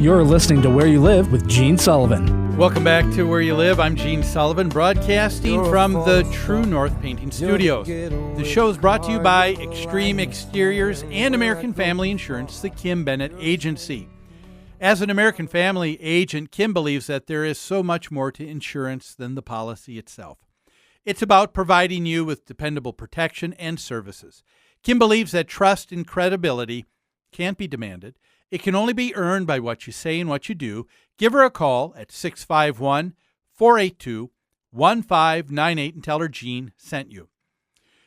You're listening to Where You Live with Gene Sullivan. Welcome back to Where You Live. I'm Gene Sullivan, broadcasting from the True North Painting Studios. The show is brought to you by Extreme Exteriors and American Family Insurance, the Kim Bennett Agency. As an American Family agent, Kim believes that there is so much more to insurance than the policy itself. It's about providing you with dependable protection and services. Kim believes that trust and credibility can't be demanded. It can only be earned by what you say and what you do. Give her a call at 651-482-1598 and tell her Gene sent you.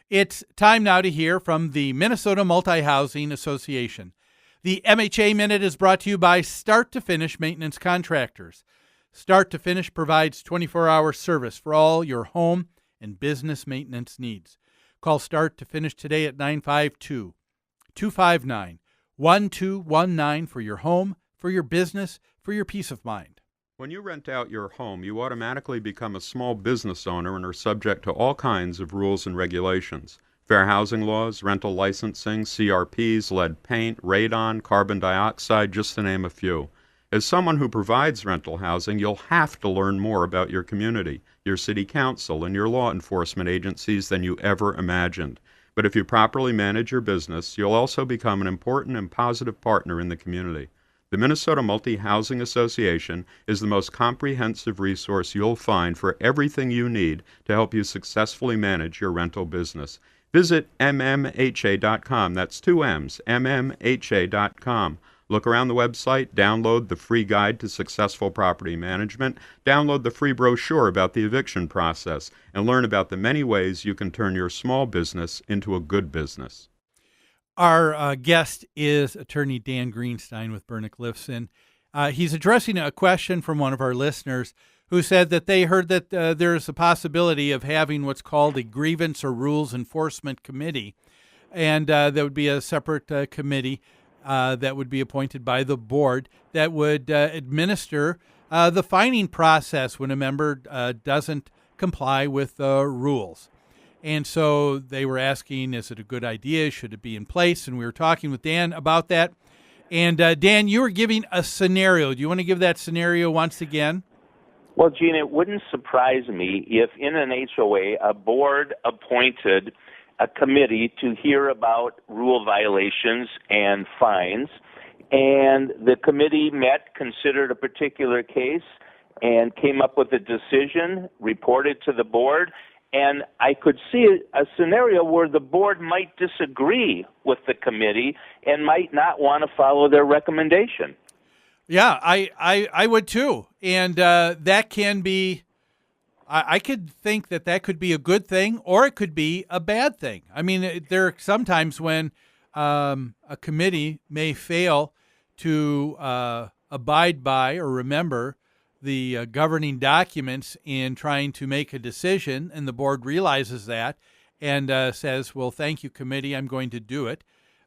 It's time now to hear from the Minnesota Multi-Housing Association. The MHA Minute is brought to you by Start to Finish Maintenance Contractors. Start to Finish provides 24-hour service for all your home and business maintenance needs. Call Start to Finish today at 952-259-1219 for your home, for your business, for your peace of mind. When you rent out your home, you automatically become a small business owner and are subject to all kinds of rules and regulations. Fair housing laws, rental licensing, CRPs, lead paint, radon, carbon dioxide, just to name a few. As someone who provides rental housing, you'll have to learn more about your community, your city council, and your law enforcement agencies than you ever imagined. But if you properly manage your business, you'll also become an important and positive partner in the community. The Minnesota Multi-Housing Association is the most comprehensive resource you'll find for everything you need to help you successfully manage your rental business. Visit mmha.com. That's two M's, mmha.com. Look around the website, download the free guide to successful property management, download the free brochure about the eviction process, and learn about the many ways you can turn your small business into a good business. Our guest is attorney Dan Greenstein with Bernick Lifson. He's addressing a question from one of our listeners who said that they heard that there's a possibility of having what's called a grievance or rules enforcement committee, and that would be a separate committee that would be appointed by the board that would administer the fining process when a member doesn't comply with the rules. And so they were asking, is it a good idea? Should it be in place? And we were talking with Dan about that. And Dan, you were giving a scenario. Do you want to give that scenario once again? Well, Gene, it wouldn't surprise me if in an HOA a board appointed a committee to hear about rule violations and fines, and the committee met, considered a particular case, and came up with a decision, reported to the board, and I could see a scenario where the board might disagree with the committee and might not want to follow their recommendation. Yeah, I would too. And that can be, I could think that could be a good thing or it could be a bad thing. I mean, there are sometimes when a committee may fail to abide by or remember the governing documents in trying to make a decision, and the board realizes that and says, well, thank you, committee, I'm going to do it.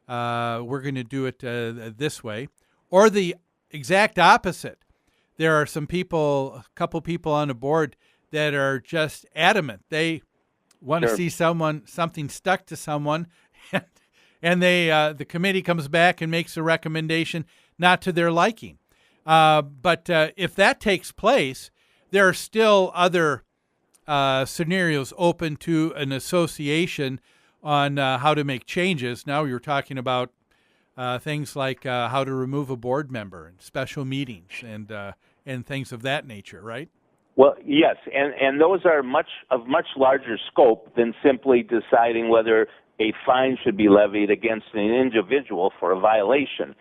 We're going to do it this way. Or the exact opposite. There are some people, a couple people on the board that are just adamant. They want to see something stuck to someone, and they the committee comes back and makes a recommendation not to their liking. But if that takes place, there are still other scenarios open to an association on how to make changes. Now you're talking about things like how to remove a board member and special meetings and things of that nature, right? Well, yes, and those are much larger scope than simply deciding whether a fine should be levied against an individual for a violation.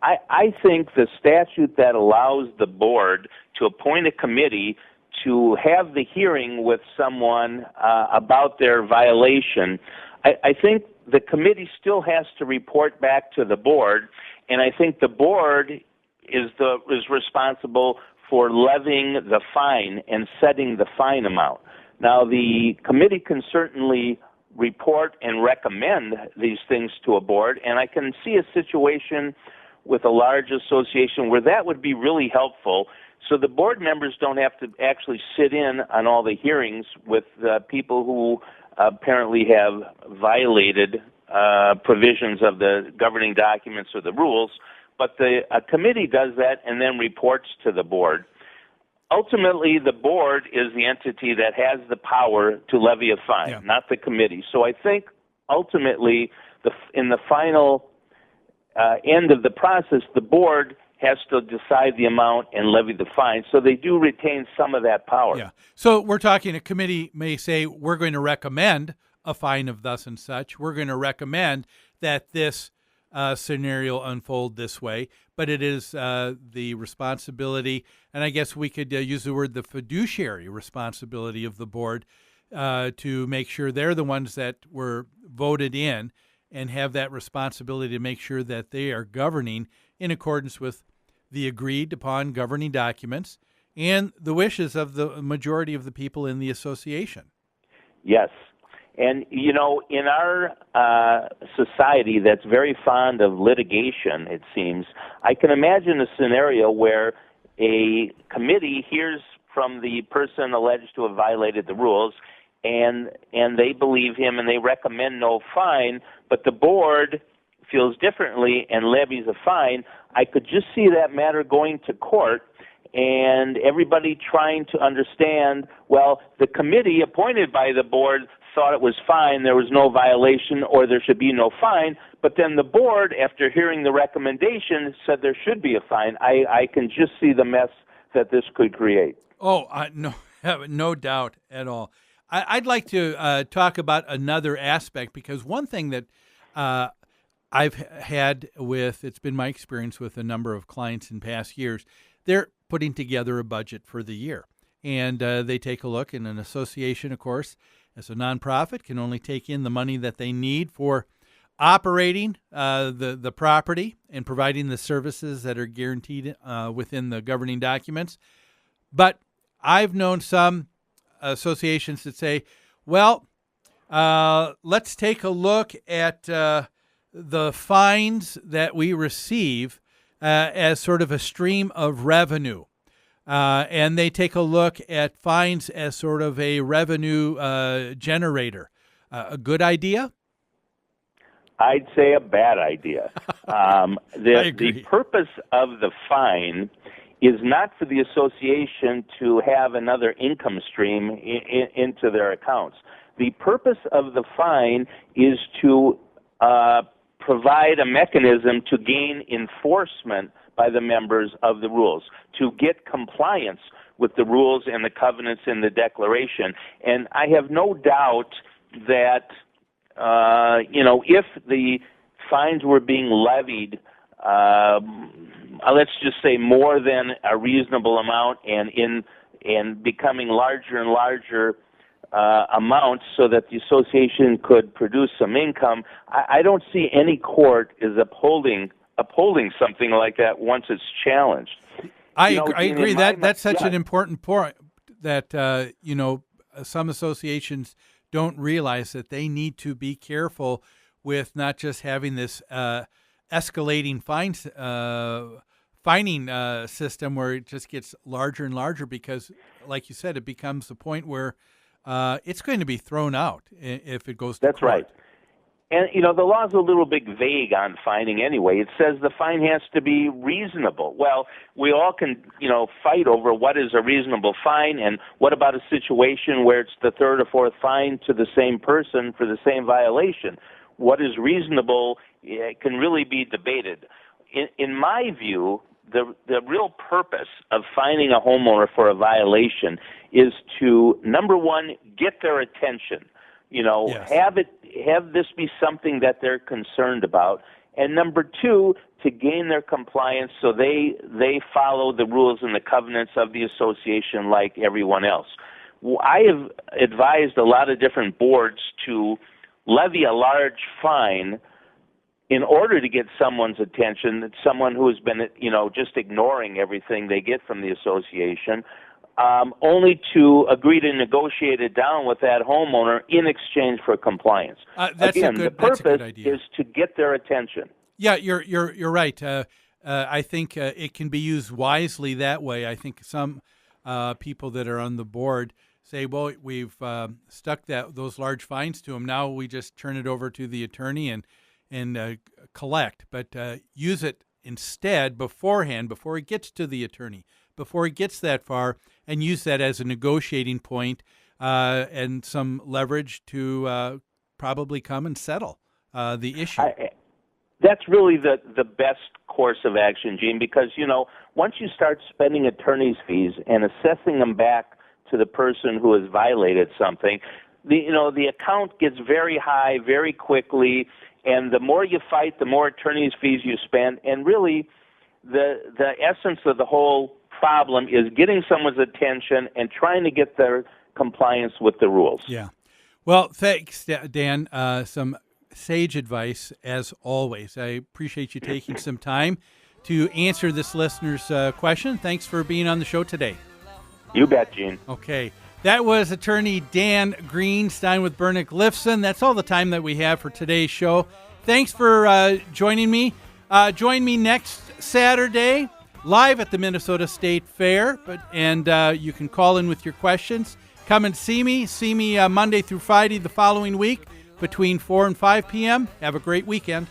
I think the statute that allows the board to appoint a committee to have the hearing with someone about their violation, I think the committee still has to report back to the board, and I think the board is responsible for levying the fine and setting the fine amount. Now, the committee can certainly report and recommend these things to a board, and I can see a situation with a large association where that would be really helpful, so the board members don't have to actually sit in on all the hearings with people who apparently have violated provisions of the governing documents or the rules, but a committee does that and then reports to the board. Ultimately, the board is the entity that has the power to levy a fine, not the committee. So I think ultimately, in the final end of the process, the board has to decide the amount and levy the fine. So they do retain some of that power. Yeah. So we're talking, a committee may say, we're going to recommend a fine of thus and such. We're going to recommend that this scenario unfold this way, but it is the responsibility, and I guess we could use the word the fiduciary responsibility of the board to make sure they're the ones that were voted in and have that responsibility to make sure that they are governing in accordance with the agreed upon governing documents and the wishes of the majority of the people in the association. Yes. And, you know, in our society that's very fond of litigation, it seems, I can imagine a scenario where a committee hears from the person alleged to have violated the rules, and they believe him and they recommend no fine, but the board feels differently and levies a fine. I could just see that matter going to court and everybody trying to understand, well, the committee appointed by the board thought it was fine, there was no violation, or there should be no fine, but then the board, after hearing the recommendation, said there should be a fine. I can just see the mess that this could create. Oh, no doubt at all. I'd like to talk about another aspect, because one thing that I've had it's been my experience with a number of clients in past years, they're putting together a budget for the year. And they take a look, and an association, of course, as a nonprofit, can only take in the money that they need for operating the property and providing the services that are guaranteed within the governing documents. But I've known some associations that say, well, let's take a look at the fines that we receive as sort of a stream of revenue. And they take a look at fines as sort of a revenue generator. A good idea? I'd say a bad idea. The purpose of the fine is not for the association to have another income stream into their accounts. The purpose of the fine is to provide a mechanism to gain enforcement by the members of the rules, to get compliance with the rules and the covenants in the declaration. And I have no doubt that, if the fines were being levied, let's just say more than a reasonable amount and becoming larger and larger amounts so that the association could produce some income, I don't see any court is upholding something like that once it's challenged. I agree. That's such an important point that, some associations don't realize that they need to be careful with not just having this escalating fining system where it just gets larger and larger, because, like you said, it becomes the point where it's going to be thrown out if it goes to That's court. right. And, the law's a little bit vague on fining anyway. It says the fine has to be reasonable. Well, we all can, fight over what is a reasonable fine, and what about a situation where it's the third or fourth fine to the same person for the same violation? What is reasonable can really be debated. In my view, the real purpose of fining a homeowner for a violation is to, number one, get their attention. Yes. Have this be something that they're concerned about, and number two, to gain their compliance so they follow the rules and the covenants of the association like everyone else. I have advised a lot of different boards to levy a large fine in order to get someone's attention, someone who has been, just ignoring everything they get from the association, only to agree to negotiate it down with that homeowner in exchange for compliance. The purpose is to get their attention. Yeah, you're right. I think it can be used wisely that way. I think some people that are on the board say, well, we've stuck those large fines to them. Now we just turn it over to the attorney and collect, but use it instead beforehand, before it gets to the attorney, before it gets that far, and use that as a negotiating point and some leverage to probably come and settle the issue. That's really the best course of action, Gene, because, once you start spending attorney's fees and assessing them back to the person who has violated something, the account gets very high very quickly, and the more you fight, the more attorney's fees you spend, and really the essence of the whole problem is getting someone's attention and trying to get their compliance with the rules. Yeah. Well, thanks, Dan. Some sage advice, as always. I appreciate you taking some time to answer this listener's question. Thanks for being on the show today. You bet, Gene. Okay. That was attorney Dan Greenstein with Bernick Lifson. That's all the time that we have for today's show. Thanks for joining me. Join me next Saturday live at the Minnesota State Fair, and you can call in with your questions. Come and see me. See me Monday through Friday the following week between 4 and 5 p.m. Have a great weekend.